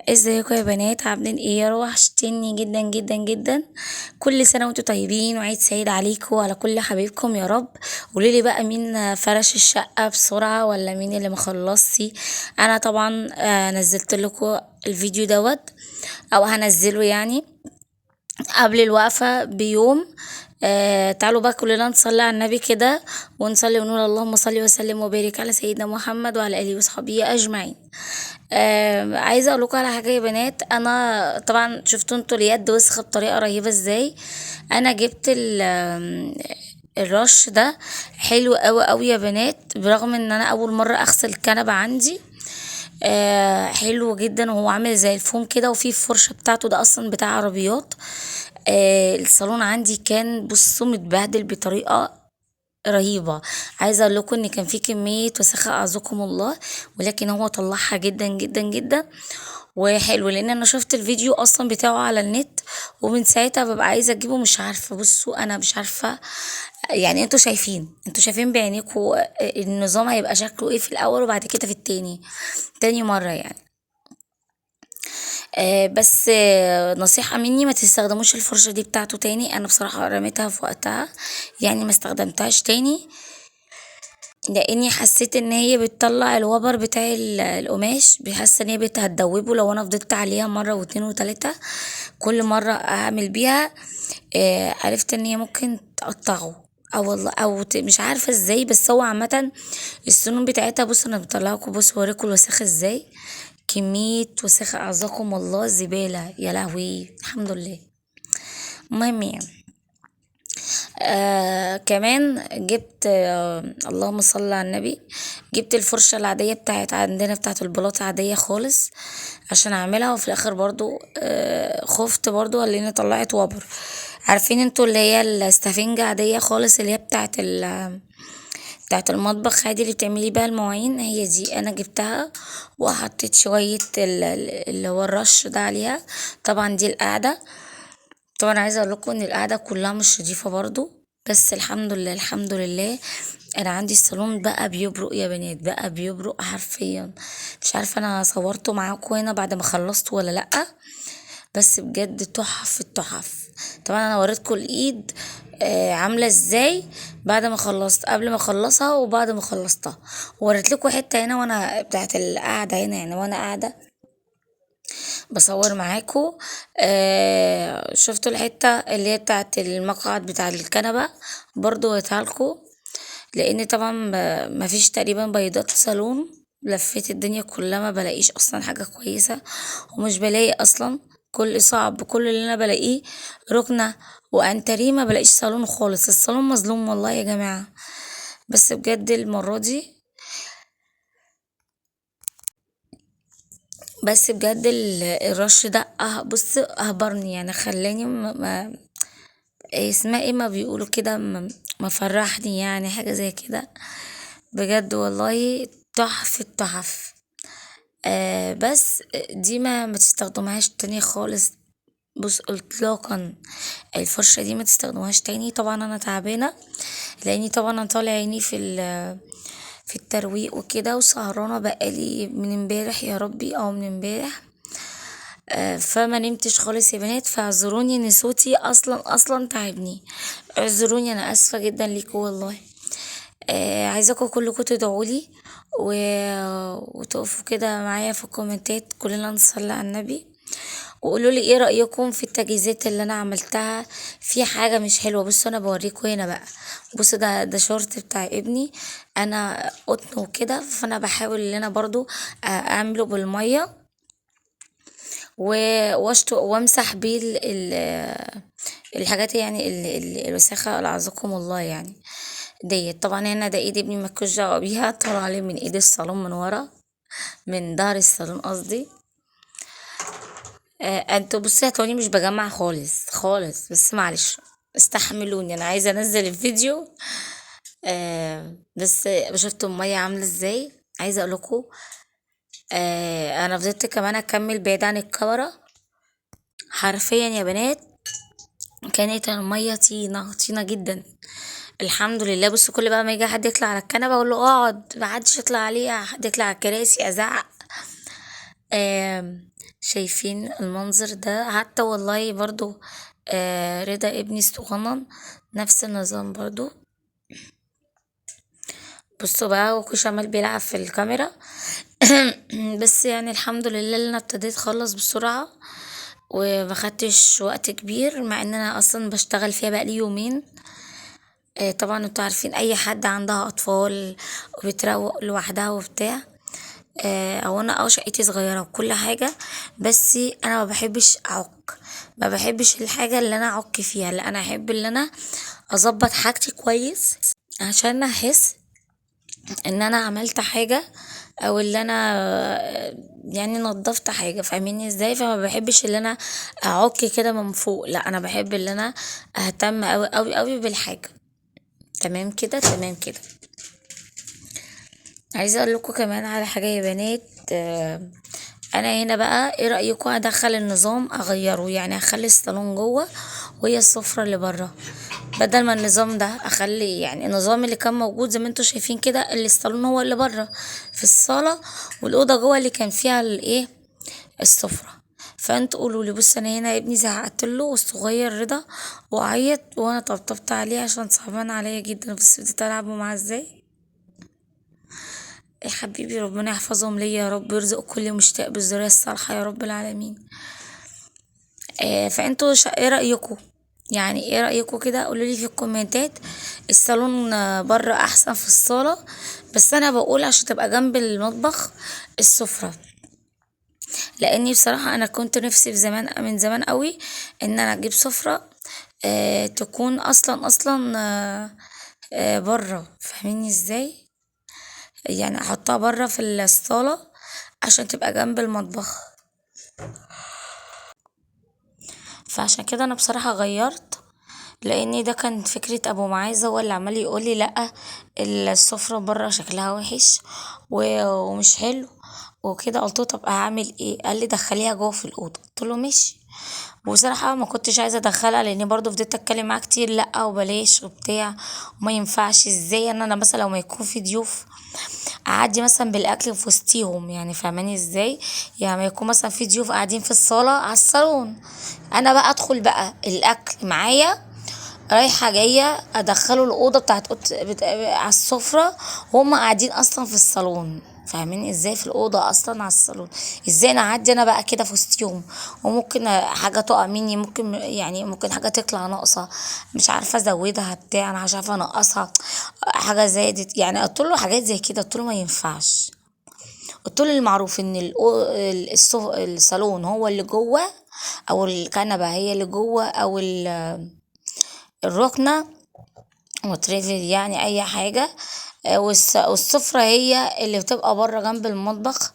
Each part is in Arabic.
ازيكم يا بنات؟ عاملين ايه؟ يا روح وحشتني جدا جدا جدا. كل سنه وانتم طيبين وعيد سعيد عليكم وعلى كل حبايبكم يا رب. قولوا لي بقى، مين فرش الشقه بسرعه ولا مين اللي مخلصتي؟ انا طبعا نزلت لكم الفيديو دوت، او هنزله يعني قبل الوقفة بيوم. تعالوا بقى كلنا نصلي على النبي كده، ونصلي ونقول اللهم صل وسلم وبارك على سيدنا محمد وعلى آله وصحبه أجمعين. عايزة أقول لكم على حاجة يا بنات. أنا طبعا شفتوا انتوا اليد وسخة بطريقة رهيبة ازاي. أنا جبت الرش ده حلو قوي قوي يا بنات، برغم ان انا اول مرة اغسل الكنبة عندي. حلو جدا، وهو عامل زي الفوم كده، وفي الفرشة بتاعته ده اصلا بتاع عربيات. الصالون عندي كان بصوا متبهدل بطريقة رهيبة. عايزة اقول لكم ان كان في كمية وسخة اعزكم الله، ولكن هو طلعها جدا جدا جدا وحلو، لان انا شفت الفيديو اصلا بتاعه على النت، ومن ساعتها ببقى عايزة اجيبه. مش عارفة، بصوا انا مش عارفة يعني. انتوا شايفين بعينيكوا النظام هيبقى شكله ايه في الاول، وبعد كده في تاني مرة يعني. بس نصيحة مني، ما تستخدموش الفرشة دي بتاعته تاني. انا بصراحة رميتها في وقتها، يعني ما استخدمتهاش تاني، لاني حسيت ان هي بتطلع الوبر بتاع القماش. بحس ان هي هتدوبه لو انا فضلت عليها مرة واتنين وتلاتة. كل مرة اعمل بيها عرفت ان هي ممكن تقطعه، او والله مش عارفة ازاي، بس هو عامة السنون بتاعتها. بص انا بطلعكم، بص اوريكم الوساخة ازاي. كمية وساخة اعزكم الله، زبالة يا لهوي. الحمد لله. المهم يعني كمان جبت اللهم صل على النبي. جبت الفرشة العادية بتاعت عندنا، بتاعت البلاط، عادية خالص عشان اعملها. وفي الاخر برضو خفت برضو لان طلعت وبر. عارفين انتوا اللي هي السفنجة عادية خالص، اللي هي بتاعت المطبخ عادي، اللي بتعملي بيها المواعين. هي دي انا جبتها، وحطيت شوية اللي هو الرش ده عليها. طبعا دي القاعدة. طبعا عايزه اقول لكم ان القعده كلها مش نضيفه برضو، بس الحمد لله الحمد لله. انا عندي الصالون بقى بيبرق يا بنات، بقى بيبرق حرفيا. مش عارفه انا صورته معاكم هنا بعد ما خلصت ولا لا، بس بجد تحف التحف. طبعا انا وريتكم الايد عامله ازاي بعد ما خلصت، قبل ما اخلصها وبعد ما خلصتها. وريت لكم حته هنا وانا بتاعت القعده هنا، يعني وانا قاعده بصور معاكو. شفتوا الحتة اللي هي بتاعت المقعد بتاع الكنبة؟ برضو وريتهالكوا، لان طبعا مفيش تقريبا بيضات صالون. لفيت الدنيا كلها ما بلاقيش اصلا حاجة كويسة، ومش بلاقي اصلا. كل صعب، كل اللي انا بلاقيه ركنة وانتريه، ما بلاقيش صالون خالص. الصالون مظلوم والله يا جماعة. بس بجد المرة دي، بس بجد الرش ده بص اهبرني يعني، خلاني اسمها ايه ما بيقولوا كده، ما فرحني يعني، حاجة زي كده. بجد والله تحف التحف. بس دي ما تستخدمهاش تاني خالص. بص اطلاقا الفرشة دي ما تستخدمهاش تاني. طبعا انا تعبانة، لاني طبعا انا طالع عيني في الترويق وكده، وسهرانة بقالي من امبارح يا ربي، او من امبارح. فما نمتش خالص يا بنات، فاعذروني ان صوتي اصلا تعبني. اعذروني، انا اسفة جدا ليكوا والله. عايزاكم كلكم تدعولي و... وتقفوا كده معايا في الكومنتات، كلنا نصلي على النبي. وقولوا لي ايه رأيكم في التجهيزات اللي انا عملتها. في حاجة مش حلوة، بصوا انا بوريكم هنا بقى. بصوا ده شورت بتاع ابني، انا قطن وكده، فانا بحاول ان انا برضو اعمله بالمية وامسح بيه الحاجات يعني الوساخة لعزكم الله يعني. ديت طبعا هنا ده ايد ابني، مالكوش دعوة بيها، طالعة لي من ايد الصالون من ورا، من ظهر الصالون قصدي. انتوا بصي هتقولي مش بجمع خالص خالص، بس معلش استحملوني، انا عايزة انزل الفيديو. بس شفتوا المية عاملة ازاي. عايزة اقول لكم انا فضلت كمان اكمل بعيد عن الكاميرا. حرفيا يا بنات كانت المية طينة طينة جدا. الحمد لله. بص كل بقى ما يجي حد يطلع على الكنبة اقول له اقعد، ما حدش يطلع عليها، حد يطلع على الكراسي ازعق. شايفين المنظر ده؟ حتى والله برضو رضا ابني الصغنن نفس النظام برضو. بصوا بقى وكوش عمال بيلعب في الكاميرا. بس يعني الحمد لله اللي انا ابتديت اخلص بسرعة وما خدتش وقت كبير، مع ان انا اصلا بشتغل فيها بقالي يومين. طبعا انتوا عارفين اي حد عندها اطفال وبتروق لوحدها وبتاع. او انا شقتي صغيره وكل حاجه، بس انا ما بحبش اعك. ما بحبش الحاجه اللي انا اعك فيها، لا انا احب اللي انا اظبط حاجتي كويس عشان احس ان انا عملت حاجه، او اللي انا يعني نظفت حاجه. فاهميني ازاي؟ فما بحبش اللي انا اعك كده من فوق، لا انا بحب اللي انا اهتم قوي قوي قوي بالحاجه. تمام كده، تمام كده. عايزه اقول لكم كمان على حاجه يا بنات. انا هنا بقى ايه رايكم ادخل النظام اغيره، يعني اخلي الصالون جوه وهي السفره اللي بره، بدل ما النظام ده اخلي يعني النظام اللي كان موجود زي ما انتوا شايفين كده، اللي الصالون هو اللي بره في الصاله، والاوضه جوه اللي كان فيها الايه السفره. فانتوا قولوا لي. بص انا هنا ابني زعقت له والصغير رضا وعيط، وانا طبطبت عليه عشان صعبان عليا جدا، بس بديت العبوا معاه ازاي. يا حبيبي ربنا يحفظهم ليا يا رب، ويرزق كل مشتاق بالذرية الصالحة يا رب العالمين. فانتوا ايه رأيكم؟ يعني ايه رأيكم كده؟ قولوا لي في الكومنتات. الصالون بره احسن في الصالة، بس انا بقول عشان تبقى جنب المطبخ السفرة. لاني بصراحة انا كنت نفسي في زمان من زمان قوي ان انا اجيب سفرة تكون اصلا بره. فاهميني ازاي؟ يعني احطها بره في الصالة عشان تبقى جنب المطبخ. فعشان كده انا بصراحة غيرت، لاني ده كان فكرة ابو معاذ، هو اللي عمال يقولي لا السفرة بره شكلها وحش ومش حلو وكده. قلت له طب اعمل ايه؟ قال لي دخليها جوه في الاوضه. قلت له ماشي. وبصراحة ما كنتش عايزة ادخلها، لاني برضو فضلت اتكلم معاه كتير لا وبلاش وبتاع، وما ينفعش ازاي ان انا مثلا لو ما يكون في ضيوف اعدي مثلا بالاكل في وسطيهم، يعني فاهماني ازاي؟ يعني ما يكون مثلا في ضيوف قاعدين في الصاله على الصالون، انا بقى ادخل بقى الاكل معايا رايحه جايه ادخله الاوضه بتاعت على السفره، وهم قاعدين اصلا في الصالون. فاهمين ازاي؟ في الاوضه اصلا على الصالون. ازاي انا اعدي انا بقى كده في وسطهم؟ وممكن حاجه تقع مني، ممكن يعني ممكن حاجه تطلع ناقصه، مش عارفه ازودها بتاع، انا مش عارفه انقصها، حاجه زادت. يعني قلت له حاجات زي كده، قلت له ما ينفعش. قلت له المعروف ان الصالون هو اللي جوه، او الكنبه هي اللي جوه، او الركنه وتريفل يعني اي حاجة. والسفرة هي اللي بتبقى بره جنب المطبخ،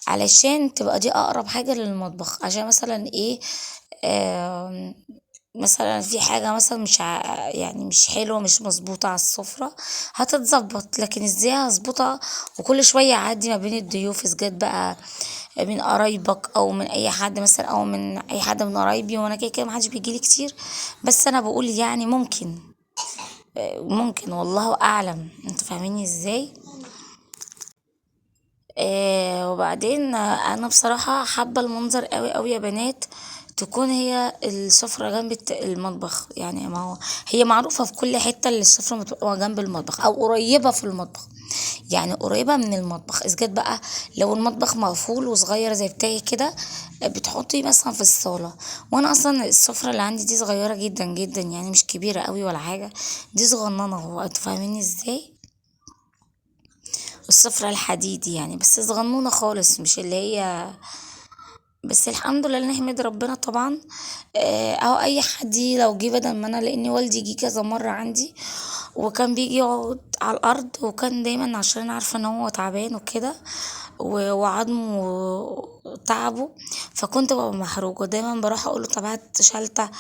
علشان تبقى دي اقرب حاجة للمطبخ. عشان مثلا ايه؟ آم، مثلا في حاجة مثلا مش يعني مش حلوة مش مظبوطة على السفرة، هتتظبط. لكن ازاي هظبطها وكل شوية اعدي ما بين الضيوف؟ اذا جت بقى من قرايبك او من اي حد مثلا، او من اي حد من قرايبي، وانا كده كده محدش بيجيلي كتير، بس انا بقول يعني ممكن والله اعلم. انتوا فاهميني ازاي؟ وبعدين انا بصراحة حابة المنظر قوي قوي يا بنات، تكون هي السفرة جنب المطبخ. يعني ما هو هي معروفة في كل حتة اللي السفرة بتبقى جنب المطبخ او قريبة في المطبخ، يعني قريبة من المطبخ. اذا جت بقى لو المطبخ مقفول وصغير زي بتاعي كده، بتحطي مثلا في الصالة. وانا اصلا السفرة اللي عندي دي صغيرة جدا جدا، يعني مش كبيرة قوي ولا حاجة، دي صغننة. هو انتوا فاهميني ازاي؟ السفرة الحديدي يعني، بس صغنونة خالص مش اللي هي. بس الحمد لله نحمد ربنا طبعا. او اي حد لو جه بدل ما انا، لان والدي جه كذا مرة عندي وكان بيجي يقعد على الارض، وكان دايما عشان عارفة ان هو تعبان وكده وعظمه تعبه، فكنت ببقى محروقة. دايما بروح اقوله طب هات شلتة،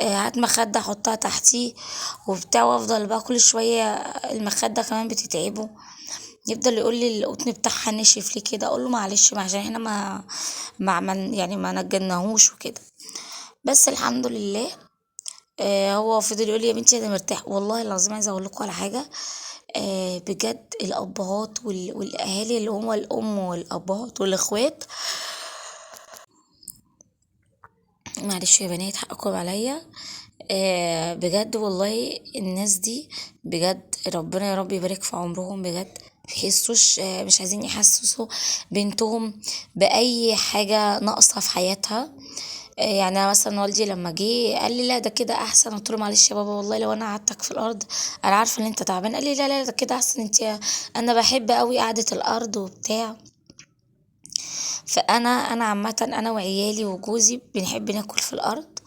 هات مخدة حطها تحتيه وبتاع، وافضل بقى كل شوية المخدة كمان بتتعبه. يفضل يقول لي القطن بتاعها نشف ليه كده، اقول له معلش ما عشان احنا ما عمل يعني ما نجناهوش وكده. بس الحمد لله. هو فضل يقول لي يا بنتي انا مرتاح. والله العظيم عايزه اقول لكم على حاجه. بجد الابهات والاهالي اللي هم الام والابهات والاخوات معلش يا بنات حقكم عليا. بجد والله الناس دي بجد ربنا يا رب يبارك في عمرهم بجد. بيحسوش مش عايزين يحسسوا بنتهم بأي حاجة ناقصة في حياتها. يعني أنا مثلا والدي لما جه قال لي لا ده كده احسن، قلت له معلش يا بابا والله لو انا قعدتك في الارض انا عارفه ان انت تعبان. قال لي لا لا ده كده احسن انت، انا بحب قوي قعده الارض وبتاع. فانا عامه انا وعيالي وجوزي بنحب ناكل في الارض،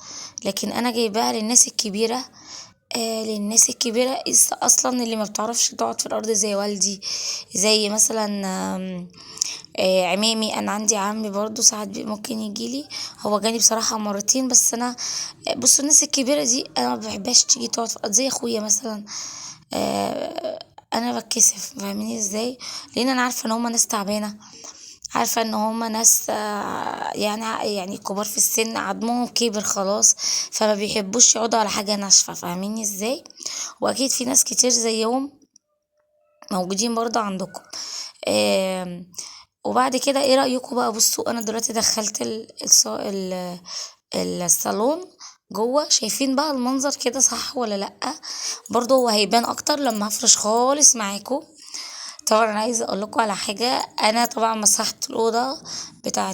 لكن انا جايباها للناس الكبيره. للناس الكبيره اصلا اللي ما بتعرفش تقعد في الارض زي والدي، زي مثلا عمامي. انا عندي عمي برضو ساعات ممكن يجيلي، هو جاني بصراحه مرتين بس. انا بصوا الناس الكبيره دي انا ما بحبهاش تيجي تقعد في الارض زي اخويا مثلا. انا بتكسف، فاهميني ازاي؟ لان انا عارفه ان هما ناس تعبانه، عارفة ان هما ناس يعني كبار في السن عضمهم كبر خلاص، فما بيحبوش يقعدوا على حاجة ناشفة، فاهميني ازاي؟ واكيد في ناس كتير زيهم موجودين برضه عندكم. آم، وبعد كده ايه رأيكم بقى؟ بصوا انا دلوقتي دخلت الصالون جوه، شايفين بقى المنظر كده صح ولا لأ؟ برضه هو هيبان اكتر لما هفرش خالص معاكم. طبعا انا عايزه اقول لكم على حاجه، انا طبعا مسحت الاوضه بتاعه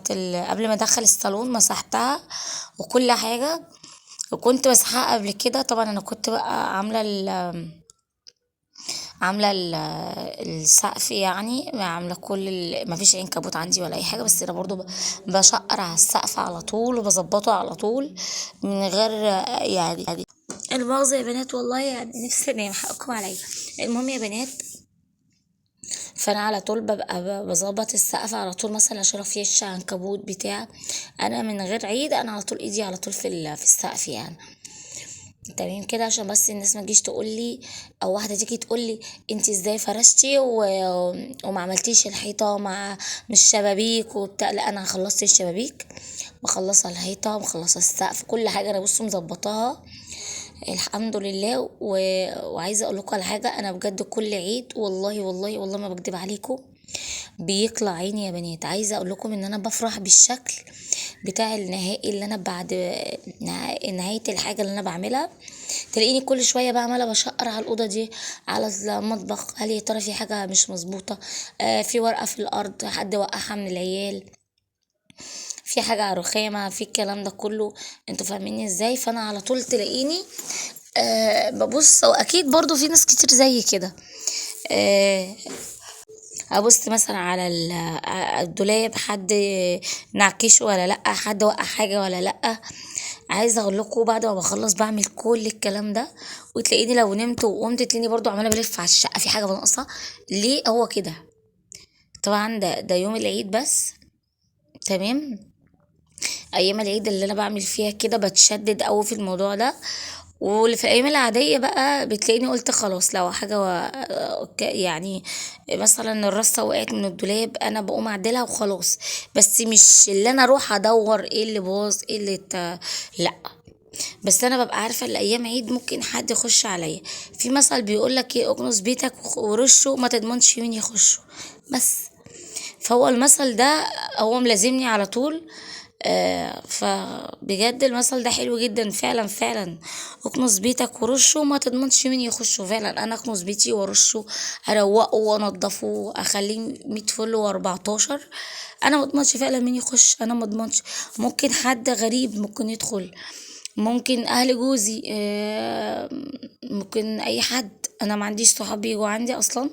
قبل ما ادخل الصالون مسحتها وكل حاجه، وكنت مسحها قبل كده. طبعا انا كنت بقى السقف، يعني عامله ما فيش عنكبوت عندي ولا اي حاجه، بس انا برضو بشقر على السقف على طول وبظبطه على طول من غير يعني المؤاخذه يا بنات والله يعني نفسي انام حقكم عليا. المهم يا بنات، فانا على طول ببقى بظبط السقف على طول مثلا عشان لو في عنكبوت بتاع. انا من غير عيد انا على طول ايدي على طول في السقف يعني. تمام كده عشان بس الناس ما تجيش تقول لي، او واحده تيجي تقول لي انت ازاي فرشتي وما عملتيش الحيطه مع مش شبابيك وبتاع. لا انا خلصت الشبابيك، مخلصه الحيطه، مخلصه السقف، كل حاجه انا بصوا مظبطاها الحمد لله. وعايزه اقول لكم على حاجه، انا بجد كل عيد والله والله والله ما بكدب عليكم بيطلع عيني يا بنات. عايزه اقول لكم ان انا بفرح بالشكل بتاع النهائي اللي انا بعد نهايه الحاجه اللي انا بعملها. تلاقيني كل شويه بقى عماله بشقر على الاوضه دي، على المطبخ، هل يا ترى في حاجه مش مظبوطه؟ في ورقه في الارض حد وقعها من العيال، في حاجه على رخامه، في الكلام ده كله. انتوا فاهميني ازاي؟ فانا على طول تلاقيني ببص، واكيد برضو في ناس كتير زي كده. أه ابص مثلا على الدولاب، حد نعكشه ولا لا، حد وقع حاجه ولا لا. عايزه اقول لكم بعد ما بخلص بعمل كل الكلام ده، وتلاقيني لو نمت وقمت تلاقيني برضو عماله بلف على الشقه في حاجه ناقصه. ليه هو كده؟ طبعا ده يوم العيد بس. تمام. ايام العيد اللي انا بعمل فيها كده بتشدد قوي في الموضوع ده. واللي في الايام العاديه بقى بتلاقيني قلت خلاص لو حاجه يعني مثلا الرصه وقعت من الدولاب انا بقوم اعدلها وخلاص. بس مش اللي انا اروح ادور ايه اللي باظ ايه اللي لا. بس انا ببقى عارفه الايام عيد ممكن حد يخش عليا. في مثل بيقول لك ايه، اكنس بيتك ورشه ما تضمنش مين يخشه. بس فهو المثل ده هو ملازمني على طول. فبجد المثل ده حلو جدا فعلا فعلا. اكنس بيتك ورشه ما تضمنش مين يخشه. فعلا انا اكنس بيتي وارشه، اروقه وانضفه اخليه 100 فل و14. انا ما اضمنش فعلا مين يخش، انا ما اضمنش. ممكن حد غريب ممكن يدخل، ممكن اهل جوزي ممكن اي حد. انا ما عنديش صحاب يجوا عندي اصلا،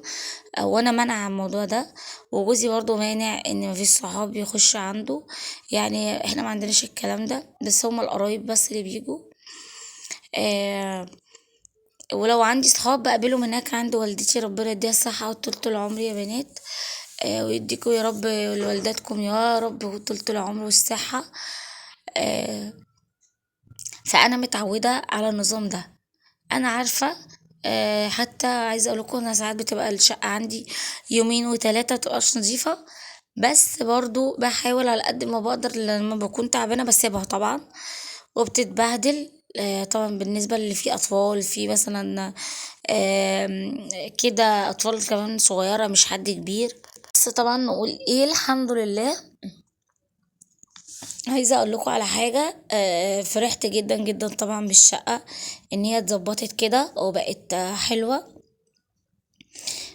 وانا مانعه الموضوع ده. وجوزي برضو مانع ان مفيش صحاب يخش عنده. يعني احنا ما عندناش الكلام ده، بس هما القرايب بس اللي بيجوا. آه ولو عندي صحاب بقابلهم هناك عند والدتي، ربنا يديها الصحة وطولة العمر يا بنات. ويديكوا يا رب لوالداتكم يا رب وطولة العمر والصحة. آه فانا متعودة على النظام ده، انا عارفة. حتى عايزة اقول لكم انا ساعات بتبقى الشقة عندي يومين وتلاتة متبقاش نظيفة، بس برضو بحاول على قد ما بقدر لما بكون تعبانة بسيبها طبعا وبتتبهدل. طبعا بالنسبة اللي فيه أطفال، في مثلا كده أطفال كمان صغيرة مش حد كبير. بس طبعا نقول ايه الحمد لله عايزة اقول لكم على حاجة، فرحت جدا جدا طبعا بالشقة ان هي اتظبطت كده وبقت حلوة.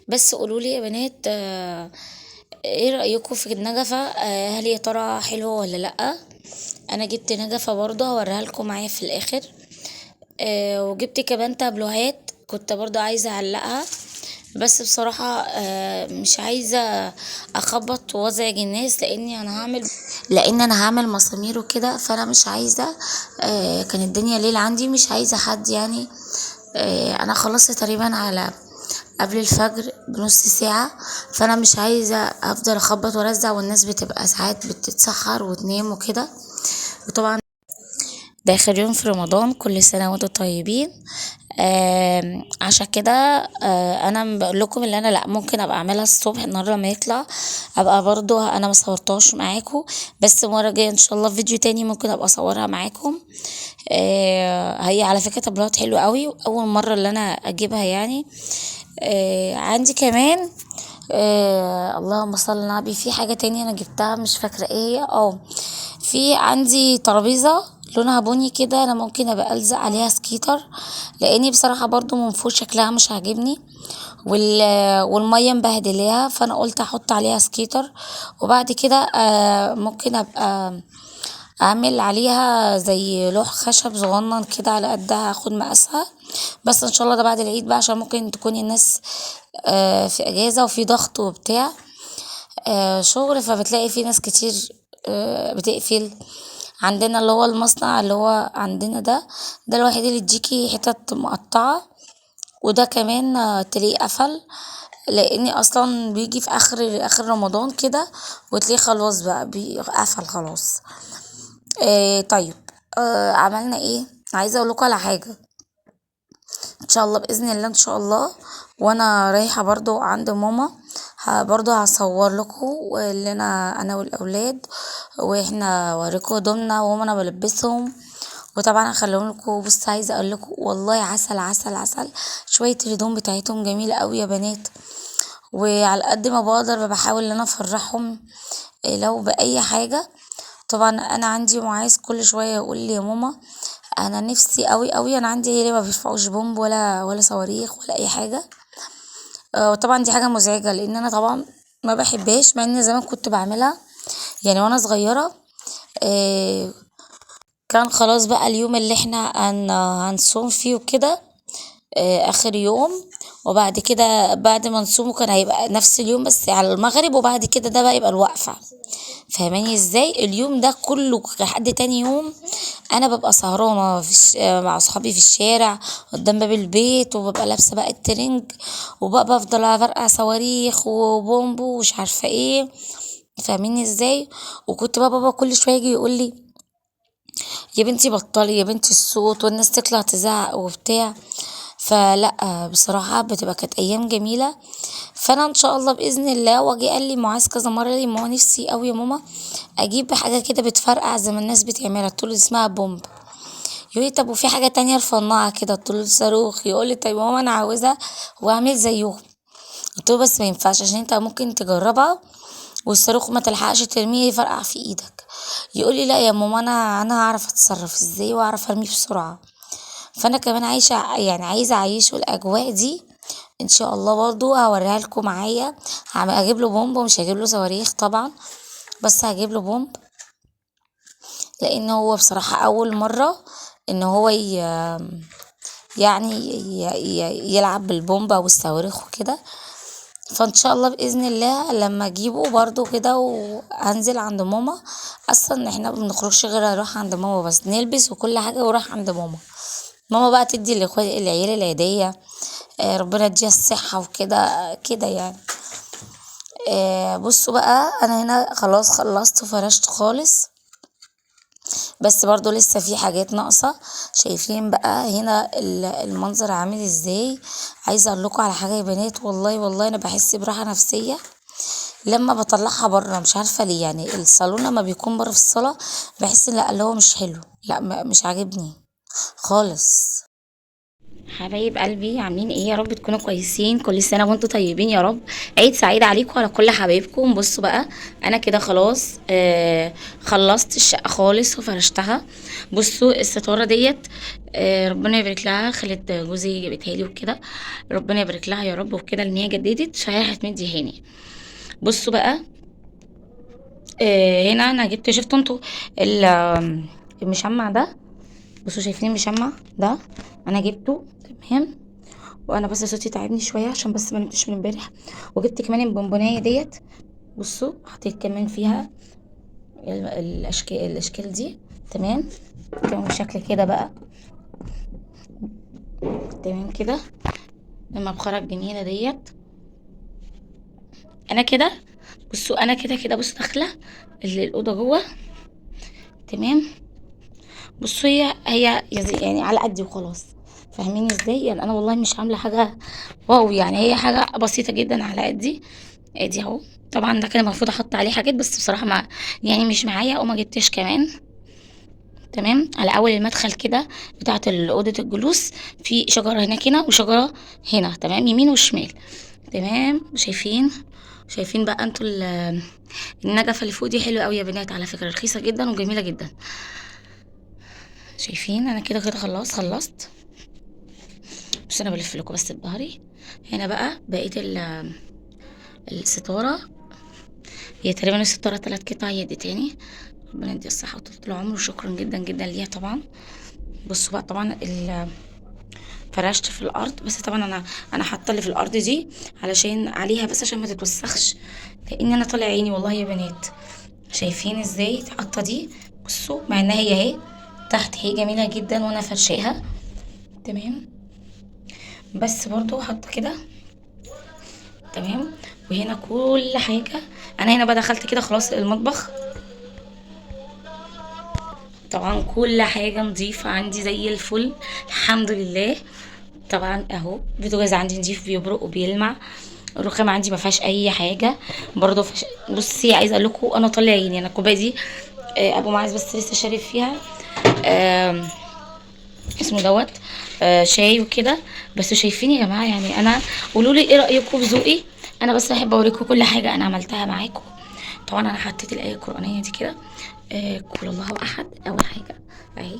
بس قولولي يا بنات، ايه رأيكم في النجفة؟ هل يا ترى حلوة ولا لأ؟ انا جبت نجفة برضه هوريها لكم معايا في الاخر. وجبت كمان تابلوهات كنت برضه عايزة اعلقها. بس بصراحة مش عايزة اخبط وازعج الناس، لان انا هعمل مسامير وكده، فانا مش عايزة. كان الدنيا ليل عندي، مش عايزة حد يعني. انا خلصت تقريبا على قبل الفجر بنص ساعة. فانا مش عايزة افضل اخبط وارزع، والناس بتبقى ساعات بتتسحر وتنام وكده. وطبعا ده اخر يوم في رمضان، كل سنة وانتم طيبين. عشان كده انا بقول لكم اللي انا لا ممكن ابقى اعملها الصبح النهارده لما يطلع. ابقى برضو انا ما صورتهاش معاكم، بس المره الجايه ان شاء الله في فيديو تاني ممكن ابقى اصورها معاكم. هي على فكره تابلوهات حلوه قوي، اول مره اللي انا اجيبها يعني. عندي كمان. اللهم صل على النبي، في حاجة تانية انا جبتها مش فاكرة ايه هي. في عندي ترابيزة لونها بني كده، انا ممكن ابقى الزق عليها سكيتر، لاني بصراحة برضو من فوق شكلها مش عاجبني. والمية مبهدلاها، فانا قلت احط عليها سكيتر. وبعد كده ممكن ابقى اعمل عليها زي لوح خشب صغنن كده على قدها، اخد مقاسها. بس ان شاء الله ده بعد العيد بقى، عشان ممكن تكون الناس في اجازة وفي ضغط وبتاع شغل، فبتلاقي في ناس كتير بتقفل. عندنا اللي هو المصنع اللي هو عندنا ده الوحيد اللي يديكي حتت مقطعة. وده كمان تلاقيه قفل، لاني اصلا بيجي في اخر رمضان كده، وتلاقيه خلاص بقى قفل خلاص. طيب. عملنا ايه؟ عايزه اقول لكم على حاجه. ان شاء الله باذن الله ان شاء الله، وانا رايحه برضو عند ماما، برضو هصور لكم اللي انا والاولاد، واحنا اوريكم هدومنا وانا بلبسهم. وطبعا هخليهم لكم. بص، عايزه اقول لكم والله عسل عسل عسل. شويه الهدوم بتاعتهم جميله قوي يا بنات. وعلى قد ما بقدر بحاول ان انا افرحهم لو باي حاجه. طبعا انا عندي معاذ كل شويه يقول لي يا ماما، انا نفسي قوي قوي، انا عندي هي ما بيرفعوش بومب ولا صواريخ ولا اي حاجه. وطبعا دي حاجه مزعجه، لان انا طبعا ما بحبهاش، مع ان زمان كنت بعملها يعني وانا صغيره. آه، كان خلاص بقى اليوم اللي احنا هنصوم فيه وكده، اخر يوم. وبعد كده بعد ما نصومه كان هيبقى نفس اليوم بس على المغرب، وبعد كده ده بقى يبقى الوقفة. فاهماني ازاي؟ اليوم ده كله لحد تاني يوم انا ببقى سهرانة مع صحابي في الشارع قدام باب البيت، وببقى لابسة بقى الترنج، وبقى بفضل افرقع صواريخ وبومب ومش عارفة ايه. فاهميني ازاي؟ وكنت بقى بابا كل شوية يجي يقول لي يا بنتي بطلي يا بنتي الصوت، والناس تطلع تزعق وبتاع. فلا بصراحة كانت ايام جميلة. فانا ان شاء الله باذن الله. واجي قال لي معاذ كذا مرة لي ماما نفسي قوي يا ماما اجيب حاجة كده بتفرقع زي ما الناس بتعملها. قلت له اسمها بومب. يقول لي طب وفي حاجة تانية رفناها كده؟ قلت له صاروخ. يقول لي طيب يا ماما انا عاوزها واعمل زيهم. قلت له بس ما ينفعش، عشان انت ممكن تجربها والصاروخ ما تلحقش ترميه يفرقع في ايدك. يقول لي لا يا ماما، انا هعرف اتصرف ازاي واعرف ارميه بسرعة. فانا كمان يعني عايزه اعيشه الاجواء دي. ان شاء الله برضو هوريها لكم معايا. هجيب له بومب، ومش هجيب له صواريخ طبعا، بس هجيب له بومب. لان هو بصراحه اول مره ان هو يعني يلعب بالبومبا والصواريخ وكده. فان شاء الله باذن الله لما اجيبه برضو كده وهنزل عند ماما. اصلا احنا ما بنخرجش غير اروح عند ماما، بس نلبس وكل حاجه واروح عند ماما. ماما بقى تدي العيال العيدية. ربنا يديها الصحة وكده كده يعني. بصوا بقى، انا هنا خلاص خلصت وفرشت خالص، بس برضو لسه في حاجات ناقصة. شايفين بقى هنا المنظر عامل ازاي؟ عايزة اقول لكم على حاجة يا بنات، والله والله انا بحس براحة نفسية لما بطلعها بره. مش عارفة ليه، يعني الصالون لما بيكون بره في الصالة بحس لا اللي هو مش حلو، لا مش عاجبني خالص. حبايب قلبي عاملين ايه؟ يا رب تكونوا كويسين. كل سنه وانتم طيبين يا رب. عيد سعيد عليكم وعلى كل حبايبكم. بصوا بقى، انا كده خلاص خلصت الشقه خالص وفرشتها. بصوا الستاره ديت، ربنا يبارك لها، خلت جوزي جابتها لي وكده. ربنا يبارك لها يا رب وكده، ان هي جددت فهي هتمدي هاني. بصوا بقى، هنا انا جبت، شفتوا انتوا المشمع ده؟ بصوا شايفين المشمع ده؟ انا جبته. تمام. وانا بس صوتي تعبني شويه عشان بس ما نمتش من امبارح. وجبت كمان البونبونايه ديت. بصوا حطيت كمان فيها الاشكال دي. تمام. كمان شكل كده بقى. تمام كده. المبخره الجميله ديت. انا كده. بصوا انا كده كده، بصوا داخله الاوضه جوه. تمام. بصوا هي يعني على قدي وخلاص. فاهميني ازاي؟ يعني انا والله مش عامله حاجه واو، يعني هي حاجه بسيطه جدا على قدي. ادي اهو. طبعا ده كان المفروض احط عليه حاجات، بس بصراحه ما يعني مش معايا وما جبتش كمان. تمام. على اول المدخل كده بتاعه اوضه الجلوس، في شجره هناك هنا وشجره هنا، تمام، يمين وشمال. تمام. شايفين بقى انتوا النجفه اللي فوق دي حلوه قوي يا بنات، على فكره رخيصه جدا وجميله جدا. شايفين؟ انا كده كده خلصت. بس انا بلف لكم بس بظهري. هنا بقى بقيه الستاره. هي تقريبا الستاره 3 قطع، هي دي تاني. ربنا يديها الصحه وطول العمر، وشكرا جدا جدا ليها طبعا. بصوا بقى، طبعا فرشت في الارض، بس طبعا انا حاطه اللي في الارض دي علشان عليها بس عشان ما تتوسخش، لان انا طالع عيني والله يا بنات. شايفين ازاي حاطه دي؟ بصوا، مع انها هي اهي تحت، هي جميله جدا وانا فرشاها. تمام. بس برضو حاطه كده. تمام. وهنا كل حاجه. انا هنا بقى دخلت كده خلاص المطبخ. طبعا كل حاجه نظيفه عندي زي الفل، الحمد لله. طبعا اهو بوتاجاز عندي نضيف، بيبرق وبيلمع. الرخامه عندي ما فيهاش اي حاجه. برضو بصي، عايزه اقول لكم انا طالع عيني. انا الكوبايه دي ابو معاذ بس لسه شارب فيها اسمه دوت شاي وكده. بس شايفين يا جماعه؟ يعني انا، قولوا لي ايه رايكم في ذوقي. انا بس بحب اوريكم كل حاجه انا عملتها معاكم. طبعا انا حطيت الايه القرانيه دي كده. قل الله احد اول حاجه اهي.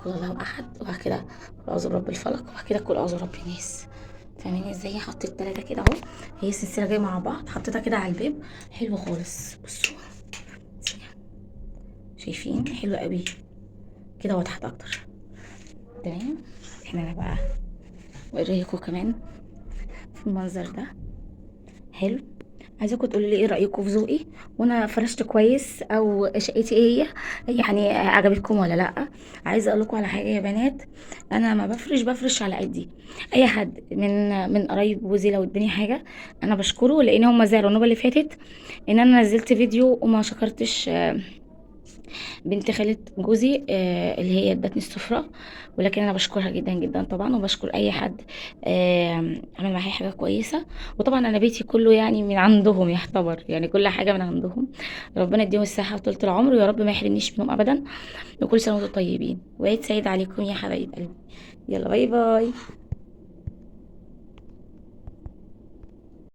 قل الله احد، وبعد كده قل اعوذ برب الفلق، وبعد كده قل اعوذ برب الناس. فاهمين ازاي؟ حطيت 3 كده اهو. هي السلسله جايه مع بعض، حطيتها كده على الباب. حلو خالص. بصوا، شايفين؟ حلو قوي كده، وضحت اكتر. تمام. احنا بقى اوريكم كمان في المنظر ده. حلو. عايزاكم تقولوا لي ايه رايكم في ذوقي، وانا فرشت كويس او شقتي ايه هي، يعني عجبتكم ولا لا. عايزه اقول لكم على حاجه يا بنات، انا ما بفرش على قدي. اي حد من قرايب جوزي لو اداني حاجه انا بشكره، لان هم زعلوا النوبه اللي فاتت ان انا نزلت فيديو وما شكرتش بنت خالة جوزي اللي هي ادتني السفرة. ولكن انا بشكرها جدا جدا طبعا، وبشكر اي حد عمل معايا حاجة كويسة. وطبعا انا بيتي كله يعني من عندهم يعتبر، يعني كل حاجة من عندهم. ربنا يديهم الصحة وطولة العمر، ويا رب ما يحرمنيش منهم ابدا. وكل سنة وانتم طيبين، وعيد سعيد عليكم يا حبايب قلبي. يلا باي باي.